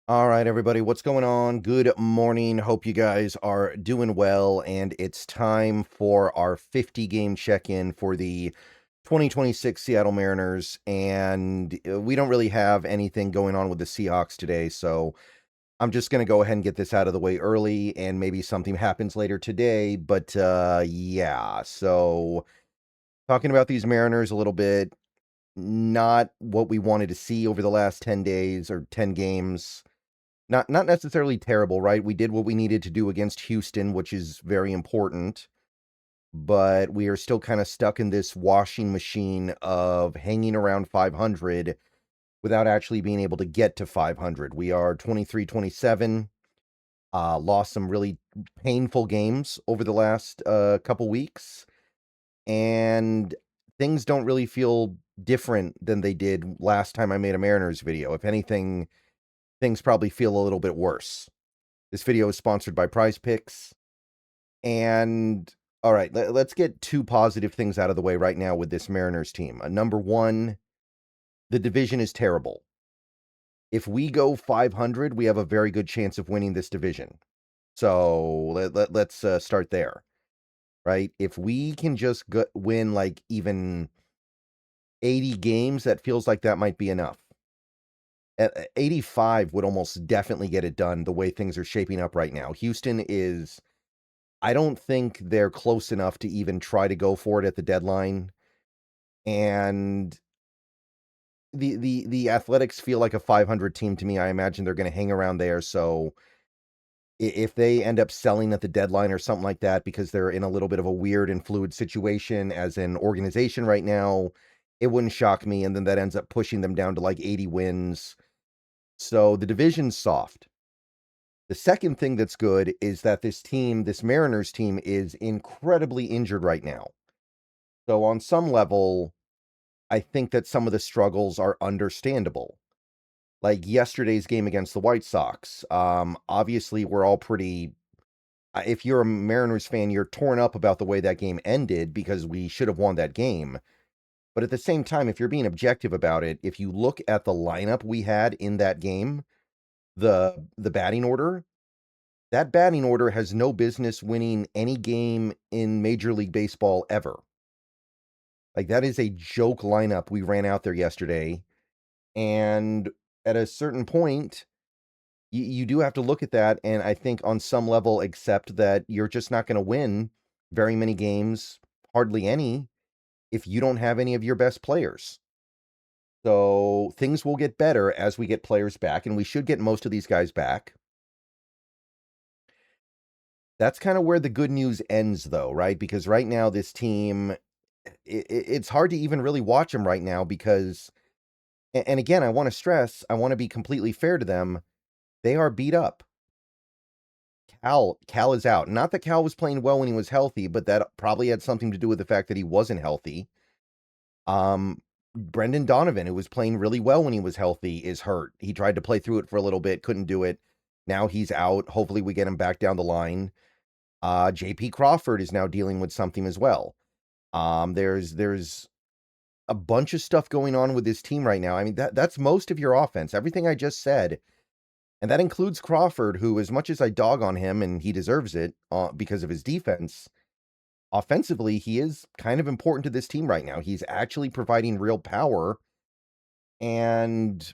All right, everybody, what's going on? Good morning. Hope you guys are doing well, and it's time for our 50 game check-in for the 2026 Seattle Mariners. And we don't really have anything going on with the Seahawks today, so I'm just going to go ahead and get this out of the way early, and maybe something happens later today. But yeah, so talking about these Mariners a little bit, not what we wanted to see over the last 10 days or 10 games. Not necessarily terrible, right? We did what we needed to do against Houston, which is very important, but we are still kind of stuck in this washing machine of hanging around 500 without actually being able to get to 500. We are 23-27, lost some really painful games over the last couple weeks, and things don't really feel different than they did last time I made a Mariners video. If anything, things probably feel a little bit worse. This video is sponsored by PrizePicks. And all right, let's get two positive things out of the way right now with this Mariners team. Number one, the division is terrible. If we go 500, we have a very good chance of winning this division. So let's start there, right? If we can just win like even 80 games, that feels like that might be enough. 85 would almost definitely get it done the way things are shaping up right now. Houston is, I don't think they're close enough to even try to go for it at the deadline. And the Athletics feel like a 500 team to me. I imagine they're going to hang around there. So if they end up selling at the deadline or something like that because they're in a little bit of a weird and fluid situation as an organization right now, it wouldn't shock me. And then that ends up pushing them down to like 80 wins. So the division's soft. The second thing that's good is that this team, this Mariners team, is incredibly injured right now. So on some level, I think that some of the struggles are understandable. Like yesterday's game against the White Sox. Obviously, we're all pretty. If you're a Mariners fan, you're torn up about the way that game ended because we should have won that game. But at the same time, if you're being objective about it, if you look at the lineup we had in that game, the batting order, that batting order has no business winning any game in Major League Baseball ever. Like, that is a joke lineup we ran out there yesterday. And at a certain point, you do have to look at that and I think on some level accept that you're just not going to win very many games, hardly any, if you don't have any of your best players. So things will get better as we get players back, and we should get most of these guys back. That's kind of where the good news ends, though, right? Because right now, this team, it's hard to even really watch them right now because, and again, I want to stress, I want to be completely fair to them. They are beat up. Cal is out. Not that Cal was playing well when he was healthy, but that probably had something to do with the fact that he wasn't healthy. Brendan Donovan, who was playing really well when he was healthy, is hurt. He tried to play through it for a little bit, couldn't do it. Now he's out. Hopefully we get him back down the line. JP Crawford is now dealing with something as well. There's a bunch of stuff going on with this team right now. I mean, that's most of your offense. Everything I just said, and that includes Crawford, who, as much as I dog on him, and he deserves it because of his defense, offensively, he is kind of important to this team right now. He's actually providing real power. And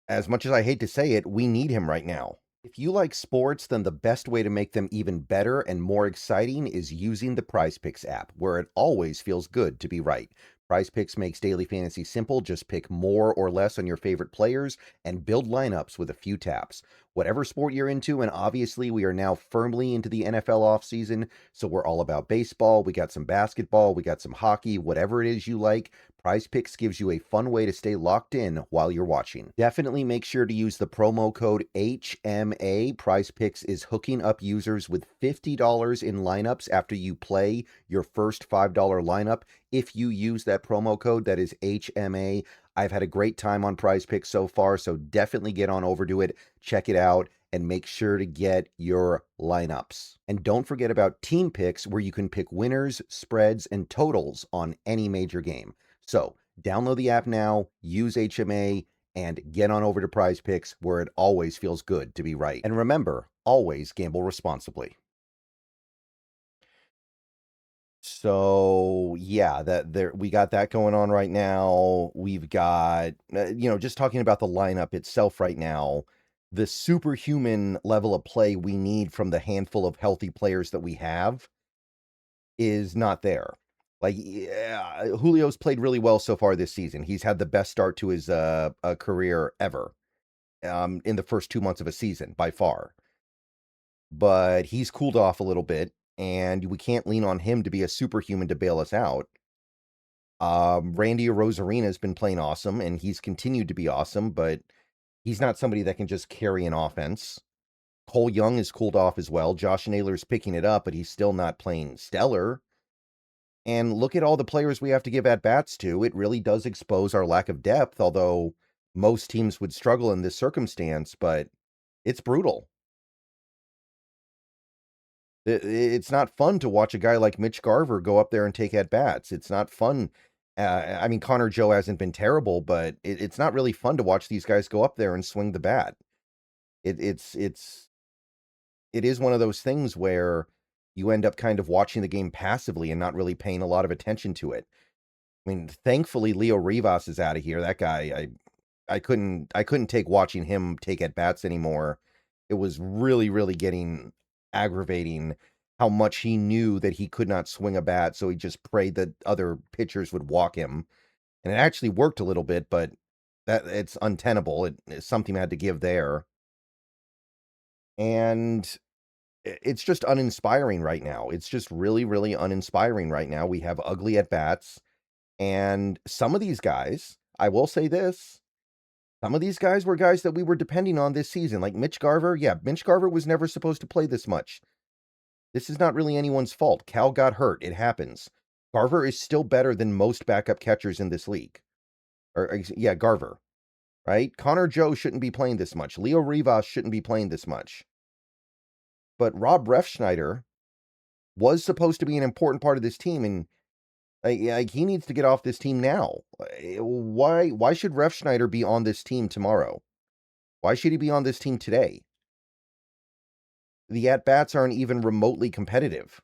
as much as I hate to say it, we need him right now. If you like sports, then the best way to make them even better and more exciting is using the PrizePicks app, where it always feels good to be right. PrizePicks makes daily fantasy simple. Just pick more or less on your favorite players and build lineups with a few taps. Whatever sport you're into, and obviously we are now firmly into the NFL offseason, so we're all about baseball. We got some basketball, we got some hockey, whatever it is you like. PrizePicks gives you a fun way to stay locked in while you're watching. Definitely make sure to use the promo code HMA. PrizePicks is hooking up users with $50 in lineups after you play your first $5 lineup. If you use that promo code, that is HMA. I've had a great time on PrizePicks so far, so definitely get on over to it, check it out, and make sure to get your lineups. And don't forget about Team Picks, where you can pick winners, spreads, and totals on any major game. So download the app now, use HMA, and get on over to Prize Picks, where it always feels good to be right. And remember, always gamble responsibly. So yeah, we got that going on right now. We've got just talking about the lineup itself right now, the superhuman level of play we need from the handful of healthy players that we have is not there. Like, yeah, Julio's played really well so far this season. He's had the best start to his career ever in the first 2 months of a season by far. But he's cooled off a little bit, and we can't lean on him to be a superhuman to bail us out. Randy Rosarina has been playing awesome, and he's continued to be awesome, but he's not somebody that can just carry an offense. Cole Young is cooled off as well. Josh Naylor's picking it up, but he's still not playing stellar. And look at all the players we have to give at-bats to. It really does expose our lack of depth, although most teams would struggle in this circumstance, but it's brutal. It's not fun to watch a guy like Mitch Garver go up there and take at-bats. It's not fun. I mean, Connor Joe hasn't been terrible, but it's not really fun to watch these guys go up there and swing the bat. It is one of those things where you end up kind of watching the game passively and not really paying a lot of attention to it. I mean, thankfully Leo Rivas is out of here. That guy, I couldn't take watching him take at bats anymore. It was really, really getting aggravating how much he knew that he could not swing a bat, so he just prayed that other pitchers would walk him. And it actually worked a little bit, but it's untenable. Something had to give there. And it's just uninspiring right now. It's just really, really uninspiring right now. We have ugly at bats, and some of these guys, I will say this, some of these guys were guys that we were depending on this season, like Mitch Garver. Yeah, Mitch Garver was never supposed to play this much. This is not really anyone's fault. Cal got hurt. It happens. Garver is still better than most backup catchers in this league. Yeah, Garver, right? Connor Joe shouldn't be playing this much. Leo Rivas shouldn't be playing this much. But Rob Refschneider was supposed to be an important part of this team, and like he needs to get off this team now. Why should Refschneider be on this team tomorrow? Why should he be on this team today? The at-bats aren't even remotely competitive.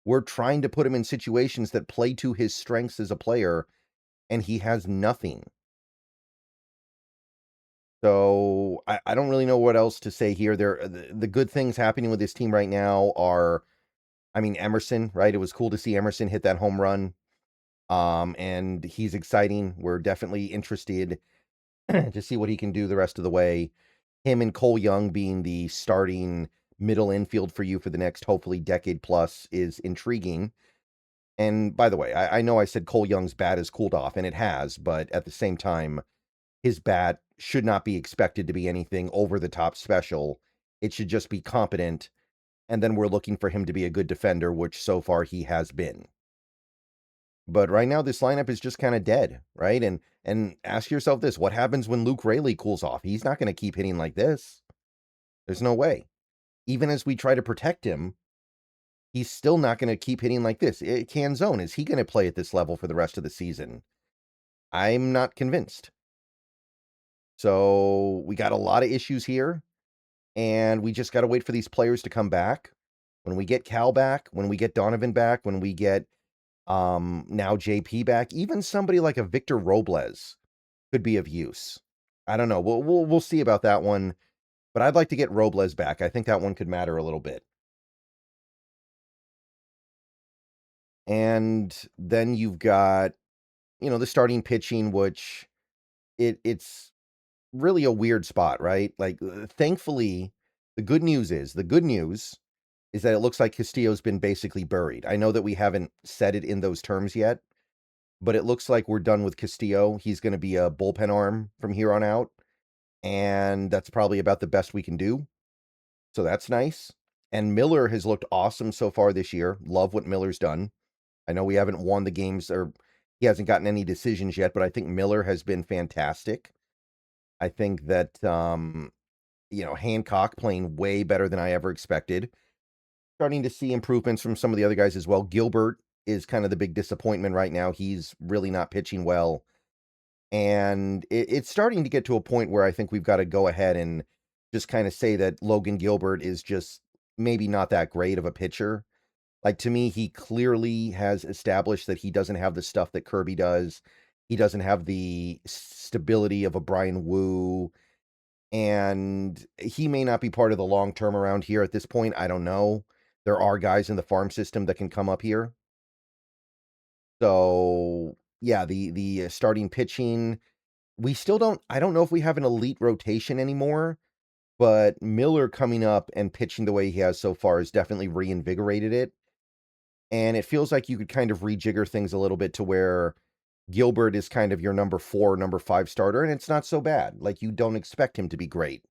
We're trying to put him in situations that play to his strengths as a player, and he has nothing. So I don't really know what else to say here. The good things happening with this team right now are, I mean, Emerson, right? It was cool to see Emerson hit that home run. And he's exciting. We're definitely interested to see what he can do the rest of the way. Him and Cole Young being the starting middle infield for you for the next, hopefully, decade plus is intriguing. And by the way, I know I said Cole Young's bat has cooled off, and it has, but at the same time, his bat should not be expected to be anything over the top special. It should just be competent. And then we're looking for him to be a good defender, which so far he has been. But right now, this lineup is just kind of dead, right? And ask yourself this: what happens when Luke Raley cools off? He's not going to keep hitting like this. There's no way. Even as we try to protect him, he's still not going to keep hitting like this. Canzone, is he going to play at this level for the rest of the season? I'm not convinced. So we got a lot of issues here, and we just got to wait for these players to come back. When we get Cal back, when we get Donovan back, when we get now JP back, even somebody like a Victor Robles could be of use. I don't know. We'll see about that one, but I'd like to get Robles back. I think that one could matter a little bit. And then you've got, the starting pitching, which it's really a weird spot, right? Like, thankfully, the good news is that it looks like Castillo's been basically buried. I know that we haven't said it in those terms yet, but it looks like we're done with Castillo. He's going to be a bullpen arm from here on out, and that's probably about the best we can do. So that's nice. And Miller has looked awesome so far this year. Love what Miller's done. I know we haven't won the games, or he hasn't gotten any decisions yet, but I think Miller has been fantastic. I think that, Hancock playing way better than I ever expected. Starting to see improvements from some of the other guys as well. Gilbert is kind of the big disappointment right now. He's really not pitching well. And it's starting to get to a point where I think we've got to go ahead and just kind of say that Logan Gilbert is just maybe not that great of a pitcher. Like, to me, he clearly has established that he doesn't have the stuff that Kirby does. He doesn't have the stability of a Brian Wu, and he may not be part of the long term around here at this point. I don't know. There are guys in the farm system that can come up here. So, yeah, the starting pitching, we still don't I don't know if we have an elite rotation anymore, but Miller coming up and pitching the way he has so far has definitely reinvigorated it. And it feels like you could kind of rejigger things a little bit to where Gilbert is kind of your number 4, number 5 starter, and it's not so bad. Like, you don't expect him to be great.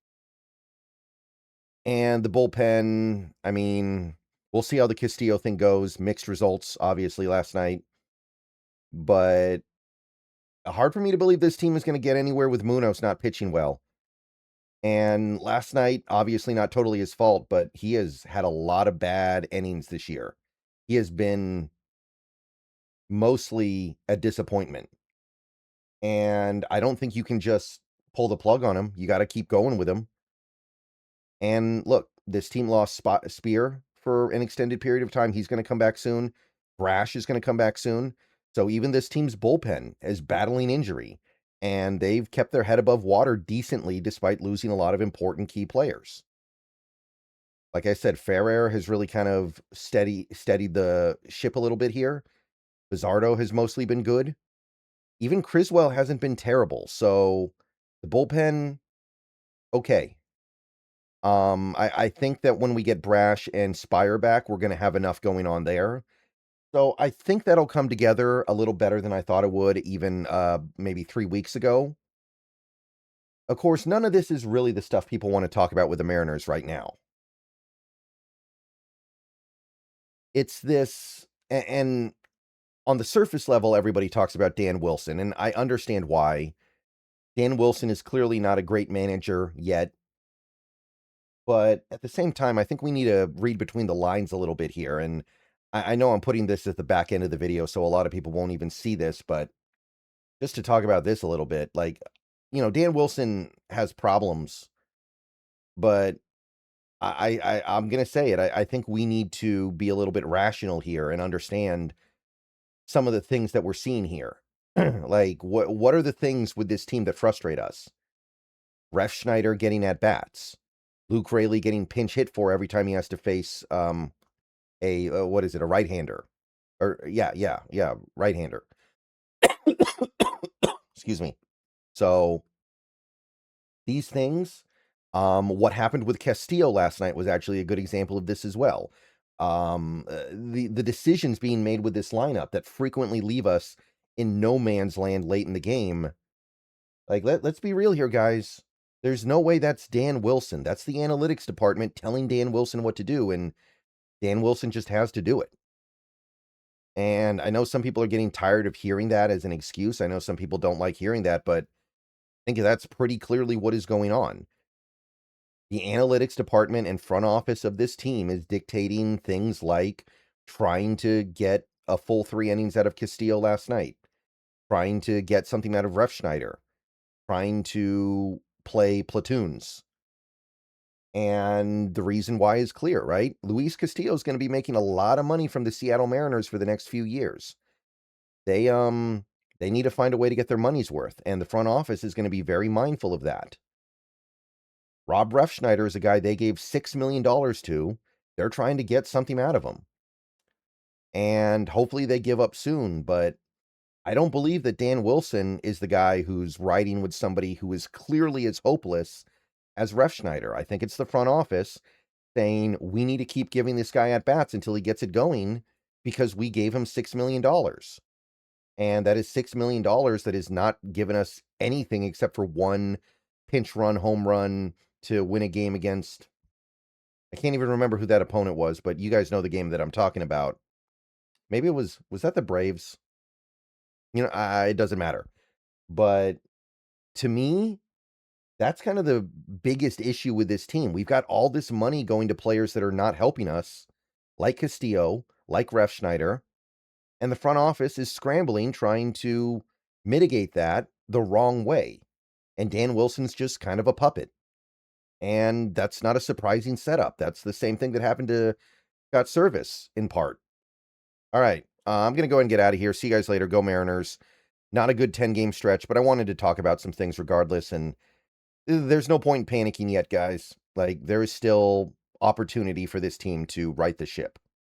And the bullpen, I mean, we'll see how the Castillo thing goes. Mixed results, obviously, last night. But hard for me to believe this team is going to get anywhere with Munoz not pitching well. And last night, obviously not totally his fault, but he has had a lot of bad innings this year. He has been mostly a disappointment. And I don't think you can just pull the plug on him. You got to keep going with him. And look, this team lost Spear for an extended period of time. He's going to come back soon. Brash is going to come back soon. So even this team's bullpen is battling injury, and they've kept their head above water decently despite losing a lot of important key players. Like I said, Ferrer has really kind of steadied the ship a little bit here. Bizzardo has mostly been good. Even Criswell hasn't been terrible. So the bullpen, okay. I think that when we get Brash and Spire back, we're going to have enough going on there. So I think that'll come together a little better than I thought it would, even maybe 3 weeks ago. Of course, none of this is really the stuff people want to talk about with the Mariners right now. It's this, and on the surface level, everybody talks about Dan Wilson, and I understand why. Dan Wilson is clearly not a great manager yet. But at the same time, I think we need to read between the lines a little bit here. And I know I'm putting this at the back end of the video, so a lot of people won't even see this, but just to talk about this a little bit, like, Dan Wilson has problems, but I'm gonna say it. I think we need to be a little bit rational here and understand some of the things that we're seeing here. Like, what are the things with this team that frustrate us? Ref Schneider getting at bats. Luke Raley getting pinch hit for every time he has to face what is it, a right-hander. Or yeah, right-hander. Excuse me. So these things, what happened with Castillo last night was actually a good example of this as well. The decisions being made with this lineup that frequently leave us in no man's land late in the game. Like, let's be real here, guys. There's no way that's Dan Wilson. That's the analytics department telling Dan Wilson what to do, and Dan Wilson just has to do it. And I know some people are getting tired of hearing that as an excuse. I know some people don't like hearing that, but I think that's pretty clearly what is going on. The analytics department and front office of this team is dictating things like trying to get a full 3 innings out of Castillo last night, trying to get something out of Ref Schneider, trying to play platoons. And the reason why is clear, right? Luis Castillo is going to be making a lot of money from the Seattle Mariners for the next few years. They need to find a way to get their money's worth, and the front office is going to be very mindful of that. Rob Refschneider is a guy they gave $6 million to. They're trying to get something out of him. And hopefully they give up soon, but I don't believe that Dan Wilson is the guy who's riding with somebody who is clearly as hopeless as Refschneider. I think it's the front office saying, we need to keep giving this guy at bats until he gets it going because we gave him $6 million. And that is $6 million that has not given us anything except for one pinch run, home run to win a game against, I can't even remember who that opponent was, but you guys know the game that I'm talking about. Maybe it was that the Braves? It doesn't matter. But to me, that's kind of the biggest issue with this team. We've got all this money going to players that are not helping us, like Castillo, like Refschneider, and the front office is scrambling, trying to mitigate that the wrong way. And Dan Wilson's just kind of a puppet. And that's not a surprising setup. That's the same thing that happened to Scott Service in part. All right. I'm going to go ahead and get out of here. See you guys later. Go Mariners. Not a good 10-game stretch, but I wanted to talk about some things regardless. And there's no point in panicking yet, guys. Like, there is still opportunity for this team to right the ship.